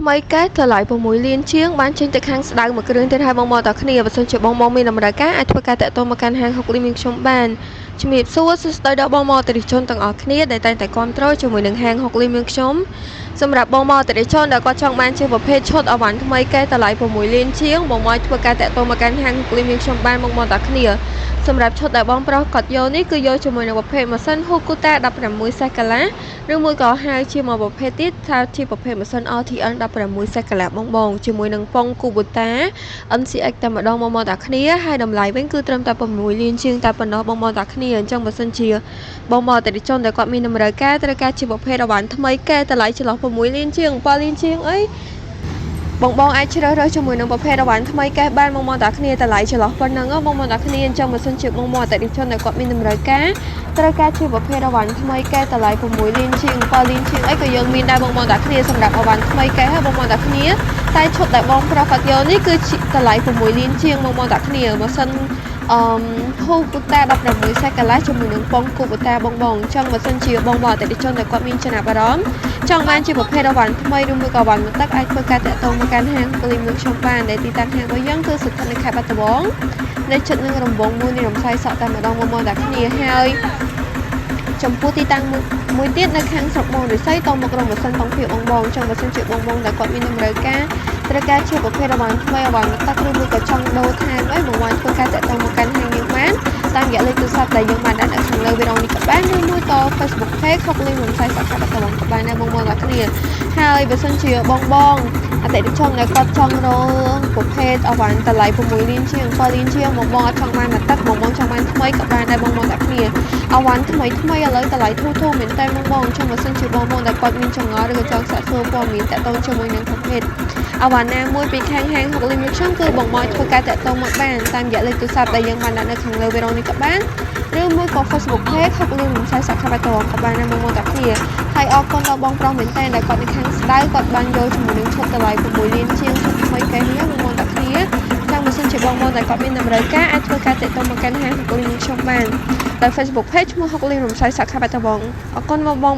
ថ្មីកែតម្លៃ6លានជាងបានចេញទៅខាងស្ដៅមួយគ្រឿងទៀតហើយបងតគ្នាបើសិនជាបងមានតម្រូវការអាចធ្វើការតាក់ទងមកកាន់ហាង6លានមានខ្ញុំបានជំរាបសួរសួស្ដីដល់បងអតិថិជនទាំងអស់គ្នាដែលតែងតែគាំទ្រជាមួយនឹងហាង6លានមានខ្ញុំសម្រាប់បងអតិថិជនដែលគាត់ចង់បានជាប្រភេទឈុតអវ៉ាន់ថ្មីកែតម្លៃ6លានជាងបងមកធ្វើការតាក់ទងមកកាន់ហាង6លានមានខ្ញុំបានបងតគ្នាសម្រាប់ឈុតដែលបងប្រុសគាត់យកនេះគឺយកជាមួយនឹងប្រភេទម៉ាស៊ីន Hokuta 16 សេកាឡាឬមួយក៏ហៅជាមួយប្រភេទទៀតថាជាប្រភេទម៉ាស៊ីន RTN 16 សេកាឡាបងជាមួយនឹងប៉ុង Kubota NCX តែម្ដងបងតាគ្នាហើយតម្លៃវិញគឺត្រឹមតែ6លានជាងតែប៉ុណ្ណោះបងតាគ្នាអញ្ចឹងបើសិនជាបងអតិថិជនដែលគាត់មានតម្រូវការត្រូវការជាប្រភេទអវ៉ាន់ថ្មីកែតម្លៃចន្លោះ6លានជាង7លានជាងអីបងអាចជ្រើសរើសជាមួយនឹងប្រភេទអវ៉ាន់ថ្មីកែបានបងតាគ្នាតម្លៃចន្លោះប៉ុណ្ណឹងបងតាគ្នាអញ្ចឹងបើសិនជាបងអតិថិជនដែលគាត់មានតម្រូវការត្រូវការជាប្រភេទអវ៉ាន់ថ្មីកែតម្លៃ6លានជាង7លានជាងអីក៏យើងមានដែរបងតាគ្នាសម្រាប់អវ៉ាន់ថ្មីកែហើយបងតាគ្នាតែឈុតដែលបងប្រុសគាត់យកនេះគឺតម្លៃ6លានជាងបងតាគ្នាបើសិនHokuta 16 សេកាឡាជាមួយនឹងប៉ុង Kubota បងអញ្ចឹងបើសិនជាបងអតិថិជនដែលគាត់មានចំណាប់អារម្មណ៍ចង់បានជាប្រភេទអវ៉ាន់ថ្មីឬមួយក៏អវ៉ាន់ទឹកអាចធ្វើការតាក់ទងមកកាន់ហាងពលីមនឹងខ្ញុំបានដែលទីតាំងហាងរបស់យើងគឺស្ថិតនៅខេត្តបាត់ដំបងនៅជិតនឹងរង្វង់មួយនៃរំសាយសក់តែម្ដងបងតាគ្នាហើយចំពោះទីតាំងមួយទៀតនៅខាងស្រុកមនរិស័យតមករងម៉ាស៊ីនផងភៀវបងអញ្ចឹងបើសិនជាបងដែលគាត់មានតម្រូវការត្រូវការជាប្រភេទអវ៉ាន់ថ្មីអវ៉ាន់ទឹកឬមួយក៏ចង់ដូរថែមអីបងធ្វើការតាក់ទងមកកាន់ហាងយើងបានតាមរយៈលេខទូរស័ព្ទដែលយើងបានដាក់នៅខាងលើវីដេអូនេះក៏បានឬមួយក៏ Facebook Page 6លេខរំសាយសក់ខេត្តបាត់ដំបងក៏បានដែរបងតាគ្នាហើយបើសិនជាបងអតិថិជនដែលគាត់ចង់រកប្រភេទអវ៉ាន់តម្លៃ6លានជាង7លានជាងបងអត់ចង់បានមកទឹកបងចង់បានថ្មីក៏បានដែរបងតាគ្នាអវ៉ាន់ថ្មីឥឡូវតម្លៃធូរមែនតើបងចង់បើសិនជាបងដែលគាត់មានចង្អល់ឬក៏ចង់សាកសួរព័ត៌មានតាក់ទងជាមួយនឹងប្រភេទអវ៉ាន់ណាមួយពីខាងហាង6លានមានខ្ញុំគឺបងធ្វើការតាក់ទងមកបានតាមរយៈលេខទូរស័ព្ទដែលយើងបានដាក់នៅខាងលើវីដេអូនេះក៏បានឬមួយក៏ Facebook Page 6លានរំសាយសក់ខេត្តបាត់ដំបងក៏បានដែរបងតាគ្នាហើយអរគុណដល់បងប្រុសមែនតើដែលគាត់នៅខាងស្ដៅគាត់បានយកជាមួយនឹងឈុតតម្លៃ6លានជាងឈុតថ្មីកែនេះបងតាគ្នាចាំបើសិនជាបងដែលគាត់មានតម្រូវការអាចធ្វើការតាក់ទងមកកាន់ហាង6លានខ្ញុំបានដោយ Facebook Page ឈ្មោះ6លានរំសាយសក់ខេត្តបាត់ដំបងអរគុណបង